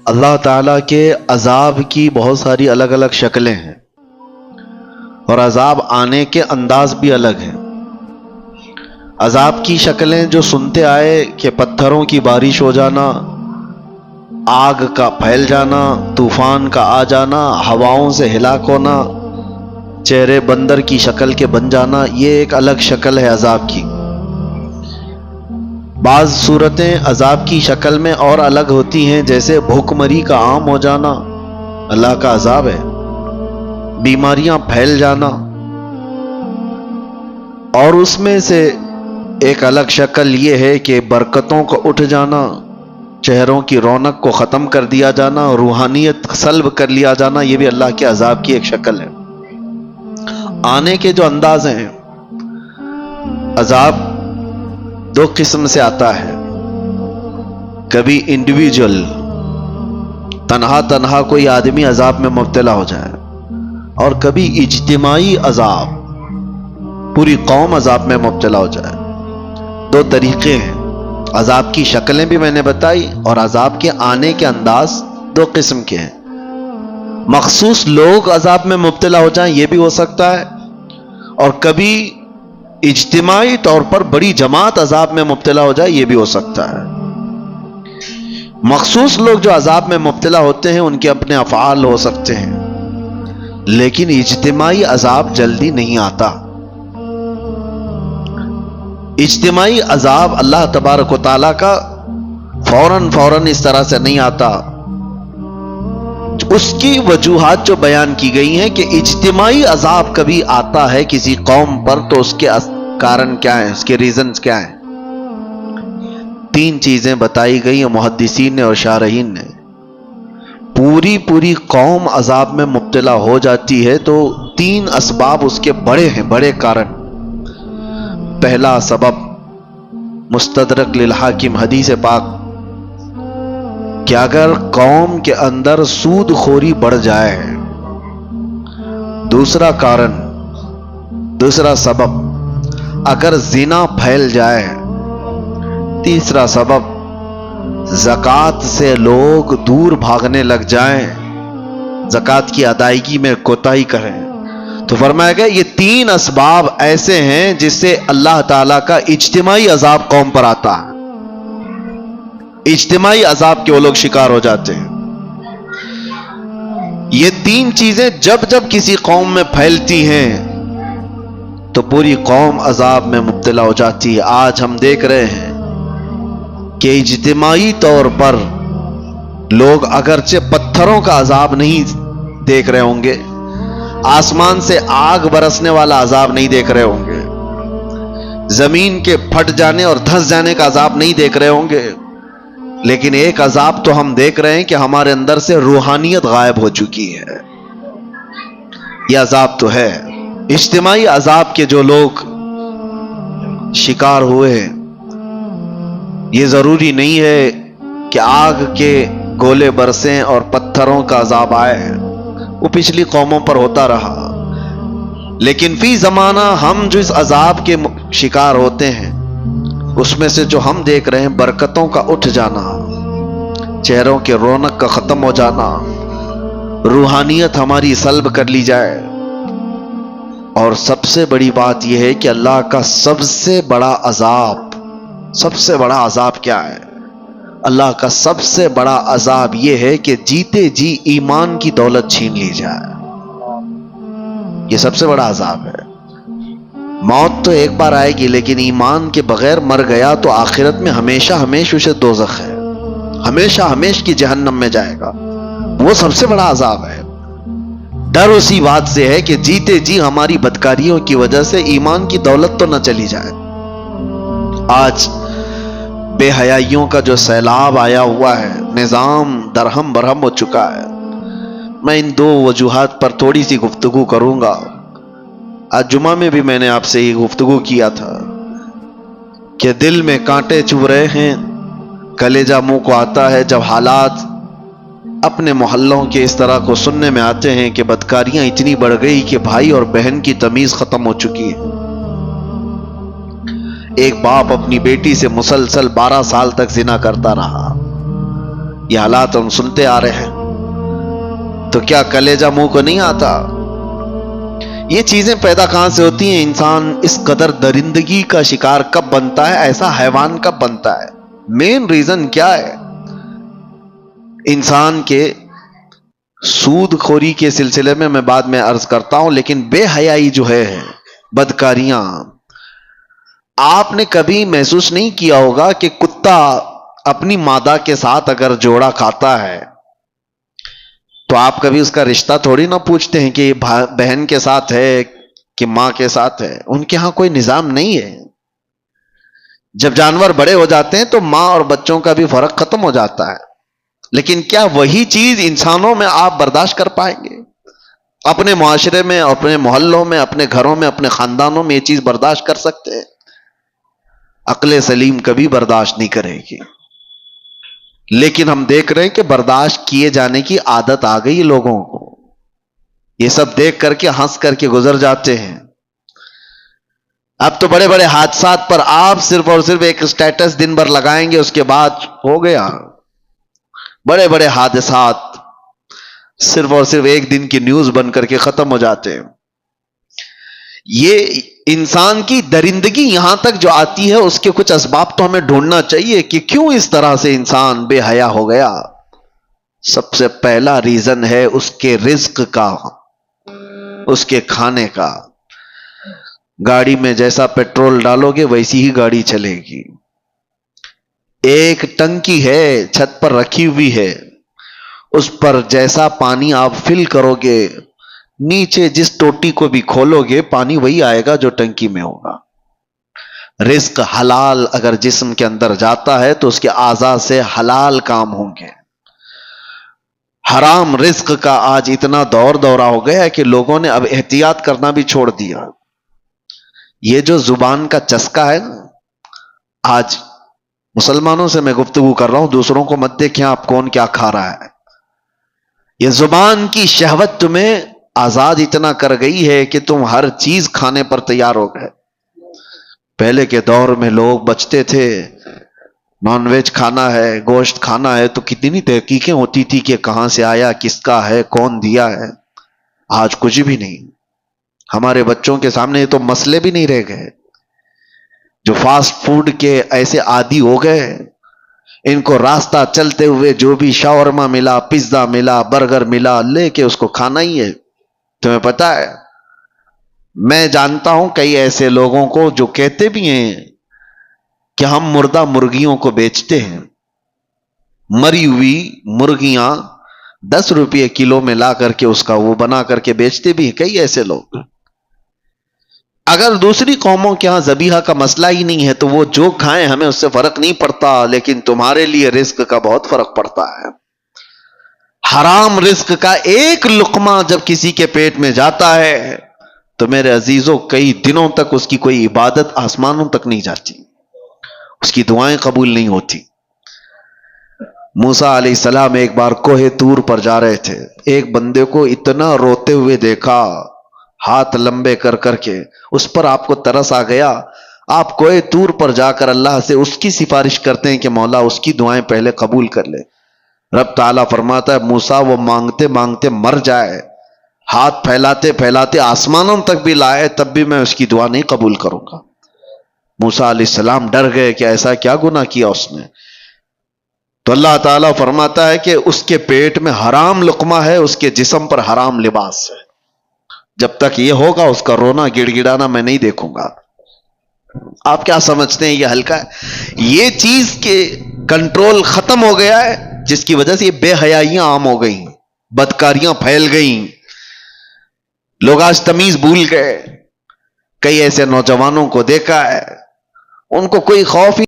اللہ تعالیٰ کے عذاب کی بہت ساری الگ الگ شکلیں ہیں اور عذاب آنے کے انداز بھی الگ ہیں۔ عذاب کی شکلیں جو سنتے آئے کہ پتھروں کی بارش ہو جانا، آگ کا پھیل جانا، طوفان کا آ جانا، ہواؤں سے ہلاک ہونا، چہرے بندر کی شکل کے بن جانا، یہ ایک الگ شکل ہے عذاب کی۔ بعض صورتیں عذاب کی شکل میں اور الگ ہوتی ہیں، جیسے بھوک مری کا عام ہو جانا اللہ کا عذاب ہے، بیماریاں پھیل جانا، اور اس میں سے ایک الگ شکل یہ ہے کہ برکتوں کو اٹھ جانا، چہروں کی رونق کو ختم کر دیا جانا، روحانیت سلب کر لیا جانا، یہ بھی اللہ کے عذاب کی ایک شکل ہے۔ آنے کے جو انداز ہیں، عذاب دو قسم سے آتا ہے، کبھی انڈیویجول تنہا کوئی آدمی عذاب میں مبتلا ہو جائے، اور کبھی اجتماعی عذاب پوری قوم عذاب میں مبتلا ہو جائے۔ دو طریقے ہیں، عذاب کی شکلیں بھی میں نے بتائی اور عذاب کے آنے کے انداز دو قسم کے ہیں۔ مخصوص لوگ عذاب میں مبتلا ہو جائیں یہ بھی ہو سکتا ہے، اور کبھی اجتماعی طور پر بڑی جماعت عذاب میں مبتلا ہو جائے یہ بھی ہو سکتا ہے۔ مخصوص لوگ جو عذاب میں مبتلا ہوتے ہیں ان کے اپنے افعال ہو سکتے ہیں، لیکن اجتماعی عذاب جلدی نہیں آتا۔ اجتماعی عذاب اللہ تبارک و تعالیٰ کا فوراً اس طرح سے نہیں آتا۔ اس کی وجوہات جو بیان کی گئی ہیں کہ اجتماعی عذاب کبھی آتا ہے کسی قوم پر، تو اس کے کارن کیا ہیں، اس کے ریزنز کیا ہیں؟ تین چیزیں بتائی گئی ہیں محدثین نے اور شارحین نے۔ پوری قوم عذاب میں مبتلا ہو جاتی ہے تو تین اسباب اس کے بڑے ہیں، بڑے کارن۔ پہلا سبب مستدرک للحاکم حدیث پاک کہ اگر قوم کے اندر سود خوری بڑھ جائے، دوسرا کارن، دوسرا سبب اگر زنا پھیل جائے، تیسرا سبب زکوٰۃ سے لوگ دور بھاگنے لگ جائیں، زکوٰۃ کی ادائیگی میں کوتاہی کریں، تو فرمایا گیا یہ تین اسباب ایسے ہیں جس سے اللہ تعالیٰ کا اجتماعی عذاب قوم پر آتا ہے، اجتماعی عذاب کے وہ لوگ شکار ہو جاتے ہیں۔ یہ تین چیزیں جب کسی قوم میں پھیلتی ہیں تو پوری قوم عذاب میں مبتلا ہو جاتی ہے۔ آج ہم دیکھ رہے ہیں کہ اجتماعی طور پر لوگ اگرچہ پتھروں کا عذاب نہیں دیکھ رہے ہوں گے، آسمان سے آگ برسنے والا عذاب نہیں دیکھ رہے ہوں گے، زمین کے پھٹ جانے اور دھس جانے کا عذاب نہیں دیکھ رہے ہوں گے، لیکن ایک عذاب تو ہم دیکھ رہے ہیں کہ ہمارے اندر سے روحانیت غائب ہو چکی ہے۔ یہ عذاب تو ہے اجتماعی عذاب کے جو لوگ شکار ہوئے ہیں۔ یہ ضروری نہیں ہے کہ آگ کے گولے برسیں اور پتھروں کا عذاب آئے، وہ پچھلی قوموں پر ہوتا رہا، لیکن فی زمانہ ہم جو اس عذاب کے شکار ہوتے ہیں اس میں سے جو ہم دیکھ رہے ہیں برکتوں کا اٹھ جانا، چہروں کے رونق کا ختم ہو جانا، روحانیت ہماری سلب کر لی جائے، اور سب سے بڑی بات یہ ہے کہ اللہ کا سب سے بڑا عذاب کیا ہے؟ اللہ کا سب سے بڑا عذاب یہ ہے کہ جیتے جی ایمان کی دولت چھین لی جائے۔ یہ سب سے بڑا عذاب ہے۔ موت تو ایک بار آئے گی، لیکن ایمان کے بغیر مر گیا تو آخرت میں ہمیشہ اسے دوزخ ہے، ہمیشہ کی جہنم میں جائے گا۔ وہ سب سے بڑا عذاب ہے۔ ڈر اسی بات سے ہے کہ جیتے جی ہماری بدکاریوں کی وجہ سے ایمان کی دولت تو نہ چلی جائے۔ آج بے حیائیوں کا جو سیلاب آیا ہوا ہے، نظام درہم برہم ہو چکا ہے۔ میں ان دو وجوہات پر تھوڑی سی گفتگو کروں گا۔ آج جمعہ میں بھی میں نے آپ سے یہ گفتگو کیا تھا کہ دل میں کانٹے چبھ رہے ہیں، کلیجہ منہ کو آتا ہے جب حالات اپنے محلوں کے اس طرح کو سننے میں آتے ہیں کہ بدکاریاں اتنی بڑھ گئی کہ بھائی اور بہن کی تمیز ختم ہو چکی ہے۔ ایک باپ اپنی بیٹی سے مسلسل 12 سال تک زنا کرتا رہا، یہ حالات ہم سنتے آ رہے ہیں، تو کیا کلیجہ منہ کو نہیں آتا؟ یہ چیزیں پیدا کہاں سے ہوتی ہیں؟ انسان اس قدر درندگی کا شکار کب بنتا ہے، ایسا حیوان کب بنتا ہے؟ مین ریزن کیا ہے؟ انسان کے سود خوری کے سلسلے میں بعد میں عرض کرتا ہوں، لیکن بے حیائی جو ہے، بدکاریاں، آپ نے کبھی محسوس نہیں کیا ہوگا کہ کتا اپنی مادہ کے ساتھ اگر جوڑا کھاتا ہے تو آپ کبھی اس کا رشتہ تھوڑی نہ پوچھتے ہیں کہ یہ بہن کے ساتھ ہے کہ ماں کے ساتھ ہے؟ ان کے ہاں کوئی نظام نہیں ہے۔ جب جانور بڑے ہو جاتے ہیں تو ماں اور بچوں کا بھی فرق ختم ہو جاتا ہے، لیکن کیا وہی چیز انسانوں میں آپ برداشت کر پائیں گے؟ اپنے معاشرے میں، اپنے محلوں میں، اپنے گھروں میں، اپنے خاندانوں میں یہ چیز برداشت کر سکتے ہیں؟ عقل سلیم کبھی برداشت نہیں کرے گی۔ لیکن ہم دیکھ رہے ہیں کہ برداشت کیے جانے کی عادت آ گئی لوگوں کو، یہ سب دیکھ کر کے ہنس کر کے گزر جاتے ہیں۔ اب تو بڑے بڑے حادثات پر آپ صرف اور صرف ایک سٹیٹس دن بھر لگائیں گے، اس کے بعد ہو گیا۔ بڑے بڑے حادثات صرف اور صرف ایک دن کی نیوز بن کر کے ختم ہو جاتے ہیں۔ یہ انسان کی درندگی یہاں تک جو آتی ہے، اس کے کچھ اسباب تو ہمیں ڈھونڈنا چاہیے کہ کیوں اس طرح سے انسان بے حیا ہو گیا۔ سب سے پہلا ریزن ہے اس کے رزق کا، اس کے کھانے کا۔ گاڑی میں جیسا پیٹرول ڈالو گے ویسی ہی گاڑی چلے گی۔ ایک ٹنکی ہے چھت پر رکھی ہوئی ہے، اس پر جیسا پانی آپ فل کرو گے، نیچے جس ٹوٹی کو بھی کھولو گے پانی وہی آئے گا جو ٹنکی میں ہوگا۔ رزق حلال اگر جسم کے اندر جاتا ہے تو اس کے اعضاء سے حلال کام ہوں گے۔ حرام رزق کا آج اتنا دور دورہ ہو گیا ہے کہ لوگوں نے اب احتیاط کرنا بھی چھوڑ دیا۔ یہ جو زبان کا چسکا ہے نا، آج مسلمانوں سے میں گفتگو کر رہا ہوں، دوسروں کو مت دیکھیں آپ کون کیا کھا رہا ہے۔ یہ زبان کی شہوت تمہیں آزاد اتنا کر گئی ہے کہ تم ہر چیز کھانے پر تیار ہو گئے۔ پہلے کے دور میں لوگ بچتے تھے، نان ویج کھانا ہے، گوشت کھانا ہے تو کتنی تحقیقیں ہوتی تھی کہ کہاں سے آیا، کس کا ہے، کون دیا ہے۔ آج کچھ بھی نہیں۔ ہمارے بچوں کے سامنے تو مسئلے بھی نہیں رہ گئے۔ جو فاسٹ فوڈ کے ایسے عادی ہو گئے، ان کو راستہ چلتے ہوئے جو بھی شاورما ملا، پیزا ملا، برگر ملا، لے کے اس کو کھانا ہی ہے۔ تمہیں پتا ہے، میں جانتا ہوں کئی ایسے لوگوں کو جو کہتے بھی ہیں کہ ہم مردہ مرغیوں کو بیچتے ہیں۔ مری ہوئی مرغیاں 10 روپے کلو میں لا کر کے اس کا وہ بنا کر کے بیچتے بھی ہیں کئی ایسے لوگ۔ اگر دوسری قوموں کے ہاں ذبیحہ کا مسئلہ ہی نہیں ہے تو وہ جو کھائیں ہمیں اس سے فرق نہیں پڑتا، لیکن تمہارے لیے رزق کا بہت فرق پڑتا ہے۔ حرام رزق کا ایک لقمہ جب کسی کے پیٹ میں جاتا ہے تو میرے عزیزوں کئی دنوں تک اس کی کوئی عبادت آسمانوں تک نہیں جاتی، اس کی دعائیں قبول نہیں ہوتی۔ موسیٰ علیہ السلام ایک بار کوہ طور پر جا رہے تھے، ایک بندے کو اتنا روتے ہوئے دیکھا، ہاتھ لمبے کر کر کے، اس پر آپ کو ترس آ گیا۔ آپ کوہ طور پر جا کر اللہ سے اس کی سفارش کرتے ہیں کہ مولا اس کی دعائیں پہلے قبول کر لے۔ رب تعالیٰ فرماتا ہے موسیٰ وہ مانگتے مانگتے مر جائے، ہاتھ پھیلاتے پھیلاتے آسمانوں تک بھی لائے، تب بھی میں اس کی دعا نہیں قبول کروں گا۔ موسیٰ علیہ السلام ڈر گئے کہ ایسا کیا گناہ کیا اس نے؟ تو اللہ تعالیٰ فرماتا ہے کہ اس کے پیٹ میں حرام لقمہ ہے، اس کے جسم پر حرام لباس ہے، جب تک یہ ہوگا اس کا رونا گڑ گڑانا میں نہیں دیکھوں گا۔ آپ کیا سمجھتے ہیں یہ ہلکا ہے؟ یہ چیز کے کنٹرول ختم ہو گیا ہے، جس کی وجہ سے یہ بے حیائیاں عام ہو گئیں، بدکاریاں پھیل گئیں، لوگ آج تمیز بھول گئے۔ کئی ایسے نوجوانوں کو دیکھا ہے، ان کو کوئی خوف ہی